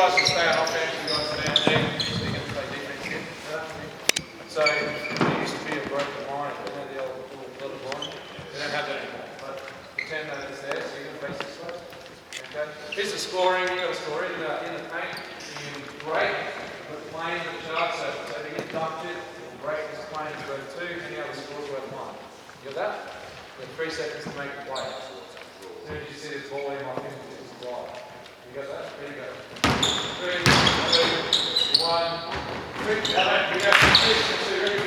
guys can stay on offense, you guys are down there, so you can play defense here. So there used to be a broken line, the old little line. We don't have that anymore. But pretend that it's there, so you're going to face this way. Okay. Here's the scoring. You've got to score it in the paint. You break the plane of the chart circle. So if you get dumped it, you'll break this plane is worth 2, any other score's worth 1. You got that? You have 3 seconds to make the play. As soon as you see this ball in my fingers, it's fly. You got that? There you go. 3, 2, 1. 3. Now we go. 6, 2, ready?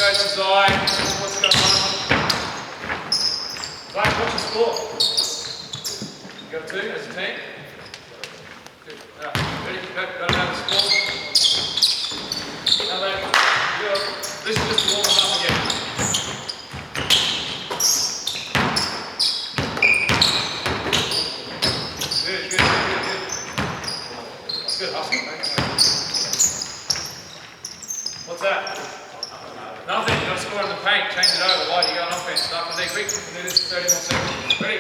Coach's eye, what's going on? Right, what's the score? You got 2 as a team? Good. Ready? Go down the score. Now then, this is just warming up again. Good. That's good hustle, thanks. What's that? Nothing, you got to score in the paint, change it over, light, you go on offense, start with quick, we can do this for 30 more seconds. Ready?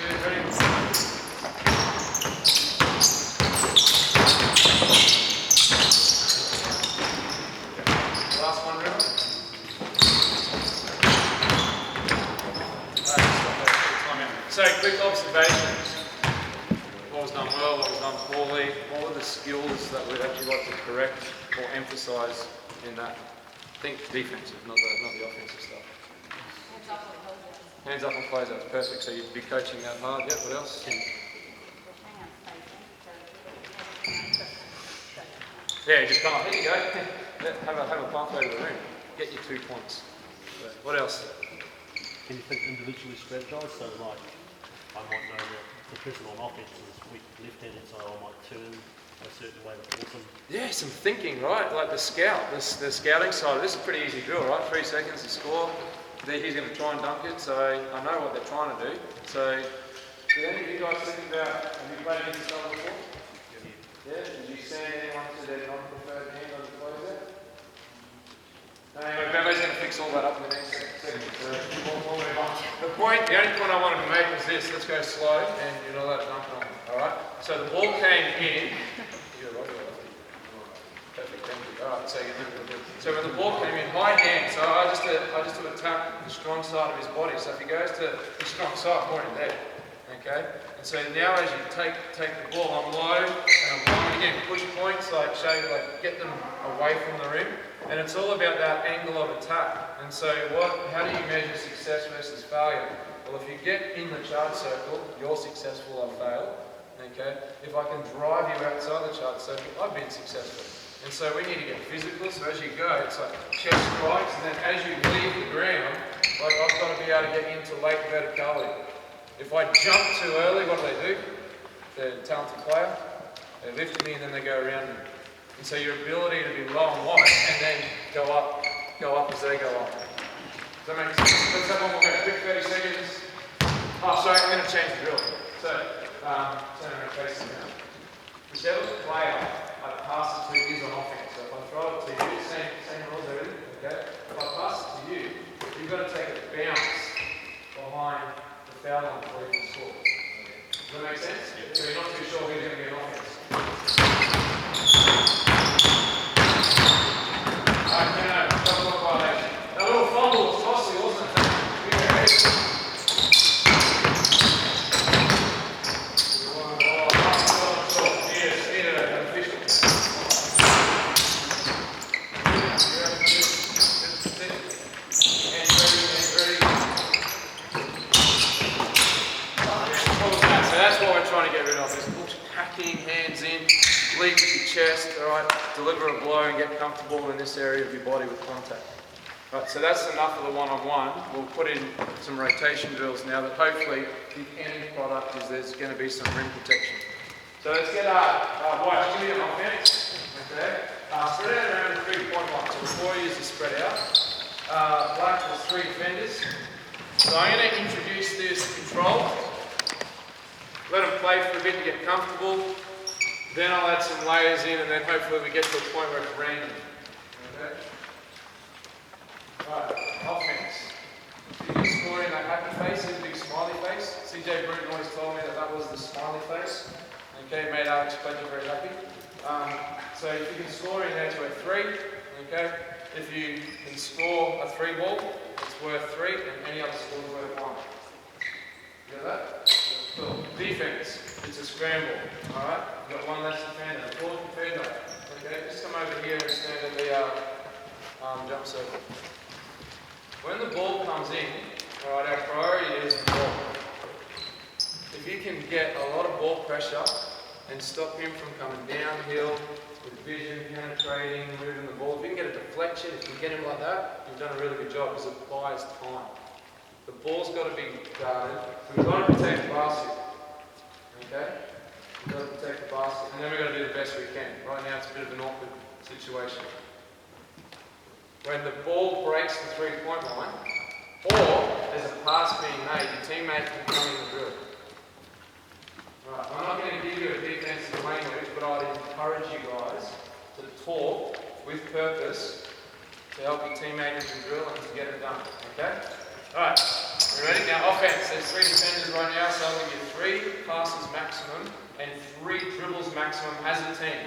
Good, ready? Last one, River. So, quick observations. What was done well, what was done poorly, what were the skills that we'd actually like to correct or emphasise in that? Think defensive, not the offensive stuff. Hands up on closeouts, perfect. So you'd be coaching that hard. Yeah, what else? Yeah, just come on. Here you go. Have a pathway to the room. Get your 2 points. So, what else? Can you think individually strategise? So like, I might know that the person on offense is weak left-handed, so I might turn a certain way to force them. Yeah, some thinking, right? Like the scouting side. This is a pretty easy drill, right? 3 seconds to score. Then he's going to try and dunk it, so I know what they're trying to do. So, did any of you guys think about, have you played against someone before? Yeah? Did you send anyone to their non-preferred hand on the closeout? Anyway, Bevo's going to fix all that up in the next second. So we'll move on. The only point I wanted to make was this. Let's go slow, and you're not allowed to dunk it on. All right. So the ball came in. You're right. Perfect. Thank you. All right. So when the ball came in, my hand. So I just to attack the strong side of his body. So if he goes to the strong side, more in there. Okay. And so now as you take the ball, I'm low and I'm long again. Push points, get them away from the rim. And it's all about that angle of attack. And so how do you measure success versus failure? Well, if you get in the charge circle, you're successful or failed. Okay? If I can drive you outside the charge circle, I've been successful. And so we need to get physical. So as you go, it's like chest strikes, and then as you leave the ground, like I've got to be able to get into late verticality. If I jump too early, what do? They're a talented player. They lift me and then they go around me. And so your ability to be low and wide and then go up as they go up. Does that make sense? Let's have one more go. Quick 30 seconds. Oh, sorry, I'm going to change the drill. So, turn around facing now. Whichever player I pass it to is on offense. So if I throw it to you, same rules, everything, okay? If I pass it to you, you've got to take a bounce behind the foul line before you can score. Does that make sense? So you're not too sure who's going to be on offense. A little fumble was costly, wasn't it? So that's what we're trying to get rid of, is hacking, hands in, lead with your chest, alright, deliver a blow and get comfortable in this area of your body with contact. Right, so that's enough of the one-on-one. We'll put in some rotation drills now that hopefully the end product is there's going to be some rim protection. So let's get white, give me an offense, okay? Spread out around the 3-point line. So before you use the spread out, black with 3 defenders, So I'm going to introduce this control. Let them play for a bit to get comfortable. Then I'll add some layers in, and then hopefully we get to a point where it's random. Okay? Right, offense. So you score in that happy face, a big smiley face. CJ Bruton always told me that that was the smiley face. Okay, made Alex Pledger very happy. So if you can score in there to a 3, okay? If you can score a 3 ball, it's worth 3, and any other score is worth 1. You get that? Cool. Defense, it's a scramble. Alright? You've got one less defender, a 4th defender. Okay, just come over here and stand at the jump circle. When the ball comes in, alright, our priority is the ball. If you can get a lot of ball pressure and stop him from coming downhill with vision, penetrating, moving the ball, if you can get a deflection, if you can get him like that, you've done a really good job because it buys time. The ball's got to be guarded. We've got to protect the basket. Okay? We've got to protect the basket, and then we've got to do the best we can. Right now it's a bit of an awkward situation. When the ball breaks the 3-point line, or there's a pass being made, your teammate can come in the drill. Right, I'm not going to give you a defensive language, but I'd encourage you guys to talk with purpose to help your teammate in the drill and to get it done. Okay? Alright, you ready? Now offense, there's 3 defenders right now, so I'll give you 3 passes maximum and 3 dribbles maximum as a team.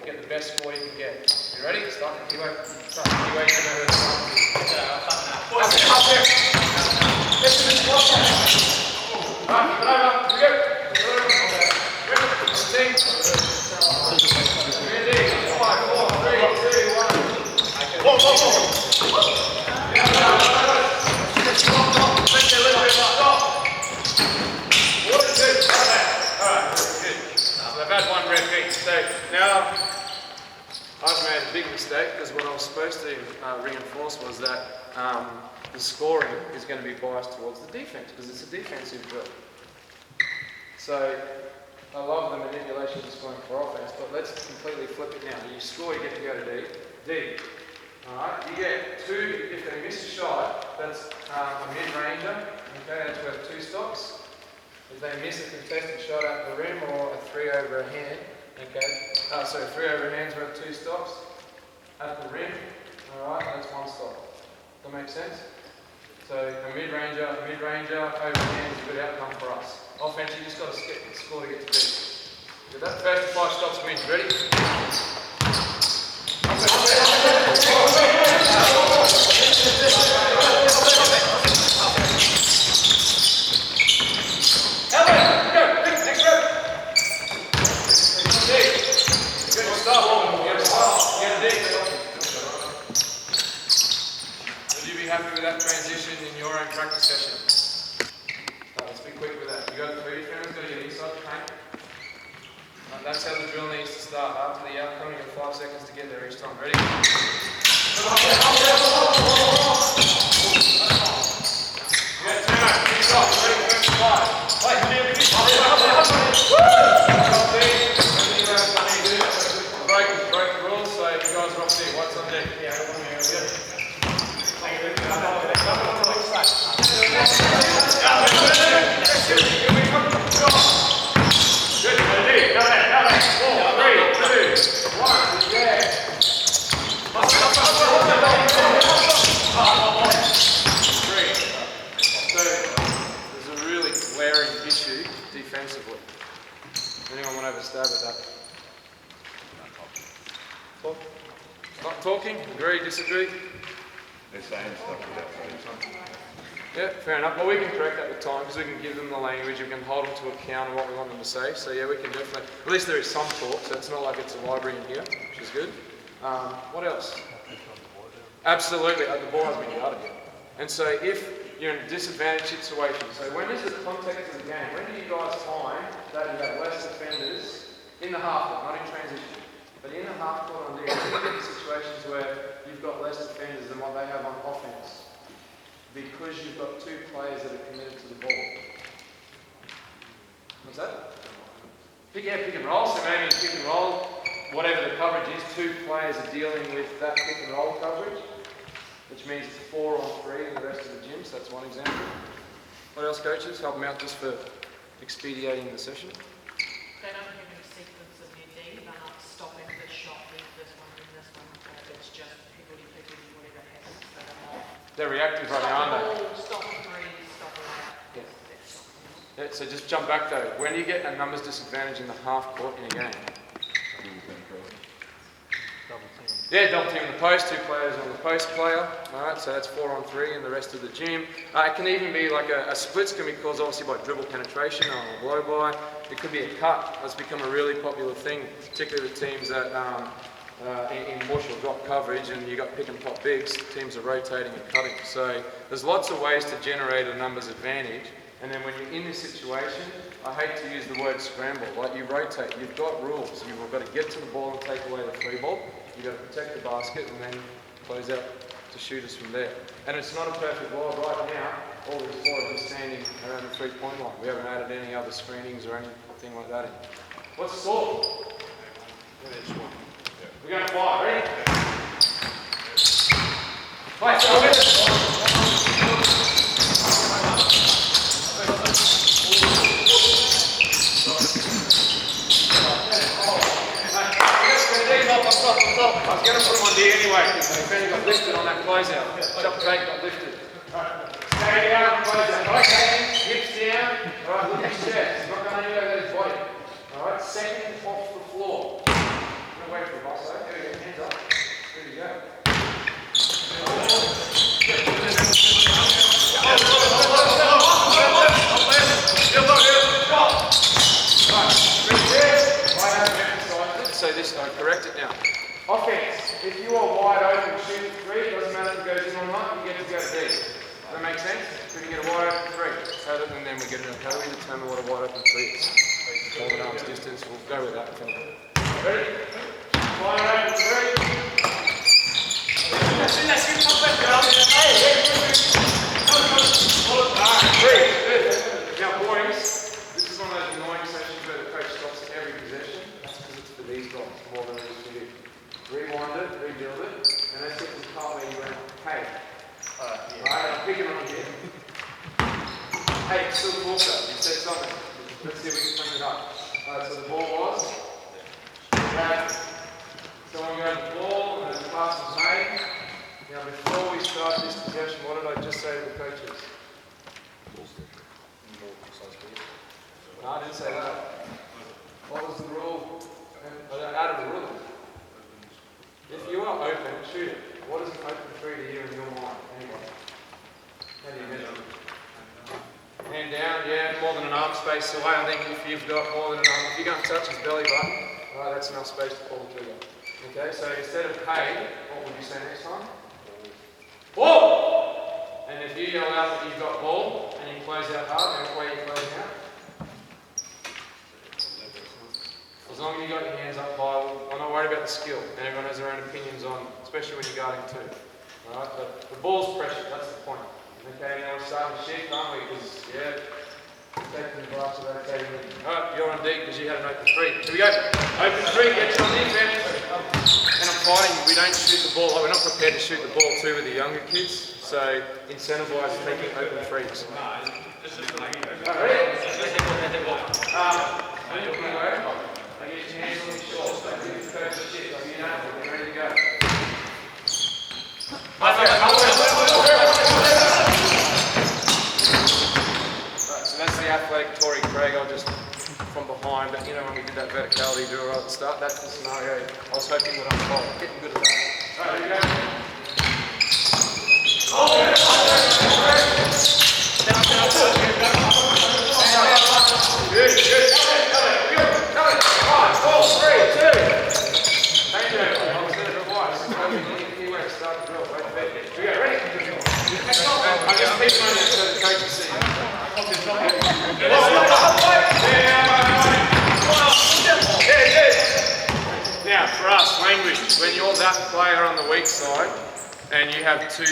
Get the best score you can get. You ready? Start the keyway. Start the keyway. Up there. Listen to this block. Right, keep it over. Here we go. Team. 5, 4, 3, 2, 1. Whoa, whoa, whoa. I've had 1 red beat. So now I've made a big mistake because what I was supposed to reinforce was that the scoring is going to be biased towards the defense because it's a defensive drill. So I love the manipulation of scoring for offense, but let's completely flip it now. You score, you get to go to D. D. Alright, you get 2, if they miss a shot, that's a mid-ranger. Okay, that's worth 2 stops. If they miss a contested shot at the rim or a 3 over a hand, okay, so 3 over a hand's worth 2 stops. At the rim, alright, that's 1 stop. Does that make sense? So a mid-ranger, over hand is a good outcome for us. Offense, you just got to score to get to B. Get that? First 5 stops wins. Ready? Happy with that transition in your own practice session? Let's be quick with that. You got 3 defenders, got to get inside the paint. That's how the drill needs to start. After the outcome, you got 5 seconds to get there each time. Ready? Break the rules, so you guys are off there. What's on deck? Yeah, there's a really glaring issue defensively. Anyone want to have a stab at that? Talk? Not talking? Agree, disagree? They're saying stuff without saying something. Yeah, fair enough. Well, we can correct that with time because we can give them the language, we can hold them to account of what we want them to say. So yeah, we can definitely, at least there is some talk, so it's not like it's a library in here, which is good. What else? Absolutely, the ball has been guarded. And so if you're in a disadvantaged situation, so when is the context of the game? When do you guys find that you have less defenders in the half court, not in transition, but in the half court on defense? You get situations where you've got less defenders than what they have on offense because you've got 2 players that are committed to the ball. What's that? Pick and roll. So maybe in pick and roll, whatever the coverage is, 2 players are dealing with that pick and roll coverage, which means it's 4 on 3 in the rest of the gym, so that's one example. What else, coaches? Help them out just for expediting the session. They don't have any sequence of their D, they're not stopping this shot, this one, it's just higgledy piggledy, whatever happens. So They're reactive right now, aren't they? stop three, stop around. Yeah. Yeah, so just jump back though. When you get a numbers disadvantage in the half court in a game, yeah, double team on the post, 2 players on the post player. Alright, so that's 4 on 3 in the rest of the gym. It can even be like a splits can be caused obviously by dribble penetration or a blow by. It could be a cut. That's become a really popular thing, particularly with teams that in mush or drop coverage and you got pick and pop bigs, teams are rotating and cutting. So there's lots of ways to generate a numbers advantage. And then when you're in this situation, I hate to use the word scramble, like you rotate, you've got rules. You've got to get to the ball and take away the free ball. You've got to protect the basket and then close out to shoot us from there. And it's not a perfect ball right now. All these four are just standing around the 3-point line. We haven't added any other screenings or anything like that in. What's the score? We're going to 5, ready? Play, I was going to put him on D anyway, because the defender got lifted on that closeout. Shot break got lifted. Alright, stay down, closeout. Alright, hips down. Alright, look at his chest. He's not going anywhere with his body. Alright, second off the floor. I'm going to wait for the boss, eh? There we go, hands up. There you go. So this, I correct it now. Offense, if you are wide open shooting 3, doesn't matter if it goes in or not, you get to go to D. Does that make sense? We can get a wide open 3. So that, and then we get it. How do we determine what a wide open 3 is? Hold it arm's distance, we'll go with that. Ready? Wide open 3. Now boys, this is one of those annoying sessions where the coach stops every possession. That's because it's for these guys more than it is for you. Rewind it, rebuild it, and let's get this part where you went, hey. Alright, I'm picking on you. Hey, still Walker, you said something. Let's see if we can clean it up. Alright, so the ball was. Someone got the ball, and the pass was made. Now before we start this possession, what did I just say to the coaches? No, I didn't say that. What was the rule? Out of the rule. If you are open, shoot it. What is an open 3 to you in your mind? Anyway. How do you measure it? Hand down, yeah, more than an arm space away. I think if you've got more than an arm, if you're going to touch his belly button, that's enough space to pull the trigger. Okay, so instead of hey, what would you say next time? Ball! And if you yell out that you've got ball and you close out hard, then what way are you closing out? As long as you got your hands up high, I'm not worried about the skill, and everyone has their own opinions on, especially when you're guarding 2. Alright, but the ball's pressure, that's the point. Okay, now we're starting to shift, aren't we? Because, yeah, taking the glass of rotating. Alright, you're on D because you had an open 3. Here we go. Open 3, get you on defense. And I'm fighting, we don't shoot the ball. We're not prepared to shoot the ball too with the younger kids, so incentivise taking open 3s. Alright, ready? I get your hands on your shoulders, don't give the coach a shit, so you know we're ready to go. Right, so that's the athletic Tory Craig, I'll just from behind, but you know when we did that verticality drill right at the start, that's the scenario I was hoping would unfold. Getting good at that. Right, here we go. Good, good. I'm just picking on it so the coach can see. Now, for us, language, when you're that player on the weak side and you have 2,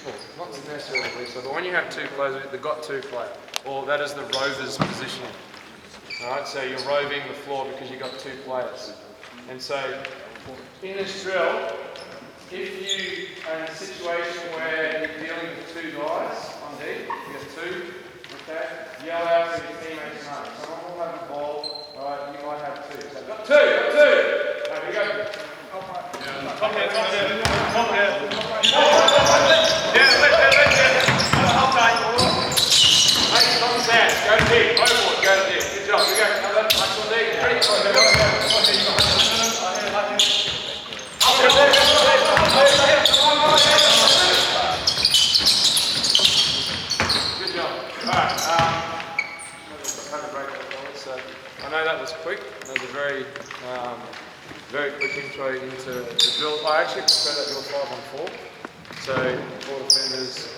well, not necessarily the weak side, but when you have 2 players, they've got 2 player, or that is the rover's positioning. Alright, so you're roving the floor because you've got 2 players. And so, in this drill, if you are in a situation where you're dealing with 2 guys on D, Alright, have a break forward. So I know that was quick. That was a very quick intro into the drill. I actually prefer that drill 5 on 4. So 4 defenders,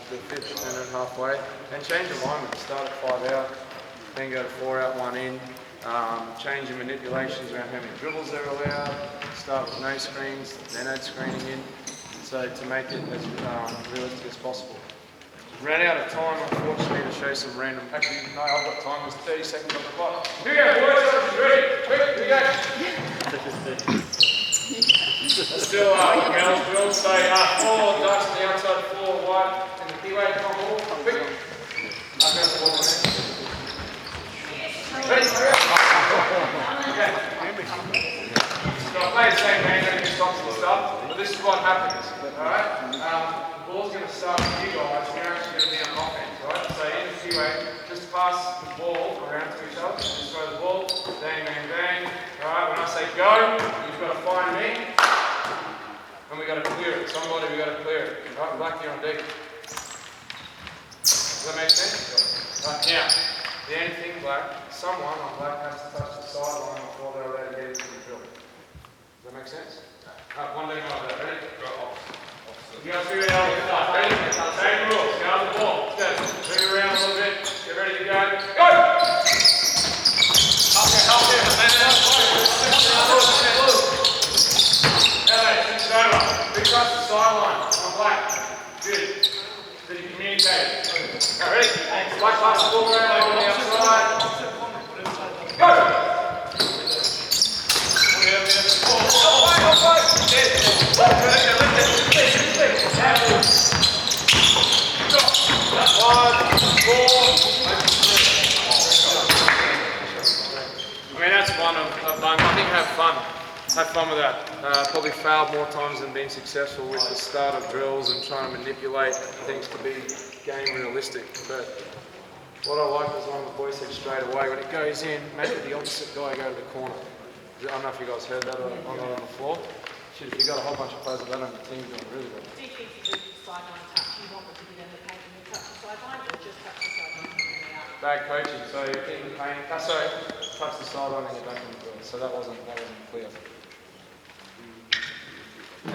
the 5th defender halfway, and change alignment. Start at 5 out, then go to 4 out, 1 in. Change your manipulations around how many dribbles they're allowed. Start with no screens, then add screening in. So to make it as realistic as possible. Ran out of time, unfortunately, to show some random. Actually, no, I've got time. There's 30 seconds on the clock. Here we go, boys. Ready? Quick, here we go. Still Mel, drill. So 4 ducks on the outside, 4 wide, and the keyway to come ball. Quick. I'll go to the ball. Ready? Okay. So I play the same game, don't get stops and stuff, but this is what happens. Alright? The ball's going to start with you guys, and you're actually going to be on offense, right? So in the keyway, just pass the ball around to each other. Just throw the ball, bang, bang, bang. Alright, when I say go, you've got to find me, and we've got to clear it. Somebody, we've got to clear it. Alright, Black, you're on deck. Does that make sense? Right, now, the end thing, Black, someone on Black has to touch the sideline before they're allowed to get into the drill. Does that make sense? Alright, one thing like that. Ready? Go off. You guys figure it out with that. Ready? Same rules. Get out the ball. Let's go. Move around a little bit. Get ready to go. Go! Help here. It's over. Big touch the sideline on Black. Good. Did you communicate? Ready? Black pass the ball around on the outside. Go! I mean, that's one of fun. I think have fun. Have fun with that. Probably failed more times than been successful with the start of drills and trying to manipulate things to be game realistic. But what I like is one of the boys said straight away, when it goes in, make it the opposite guy go to the corner. I don't know if you guys heard that or not on the floor. Shit, if you got a whole bunch of players of that on the team, doing really good. Defensive sideline touch, you want them to get in the paint and touch the sideline, or just touch the sideline and then out? Bad coaching, so in the paint, sorry, touch the sideline and get back in the field. So that wasn't clear.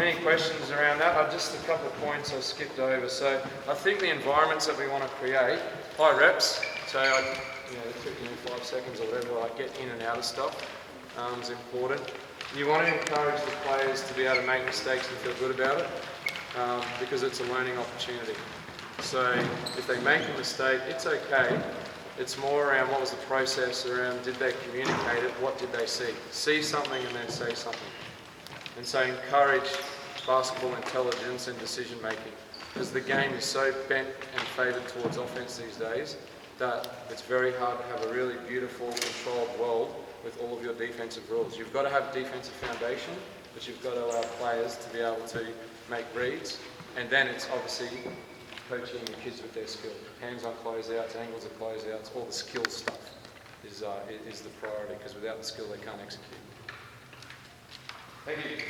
Any questions around that? Just a couple of points I skipped over. So I think the environments that we want to create, high reps, so it took 5 seconds or whatever, like get in and out of stuff is important. You want to encourage the players to be able to make mistakes and feel good about it because it's a learning opportunity. So if they make a mistake, it's okay. It's more around what was the process around, did they communicate it, what did they see? See something and then say something. And so encourage basketball intelligence and decision making because the game is so bent and favoured towards offense these days that it's very hard to have a really beautiful, controlled world with all of your defensive rules. You've got to have a defensive foundation, but you've got to allow players to be able to make reads, and then it's obviously coaching your kids with their skill. Hands on closeouts, angles of closeouts, all the skill stuff is the priority, because without the skill they can't execute. Thank you.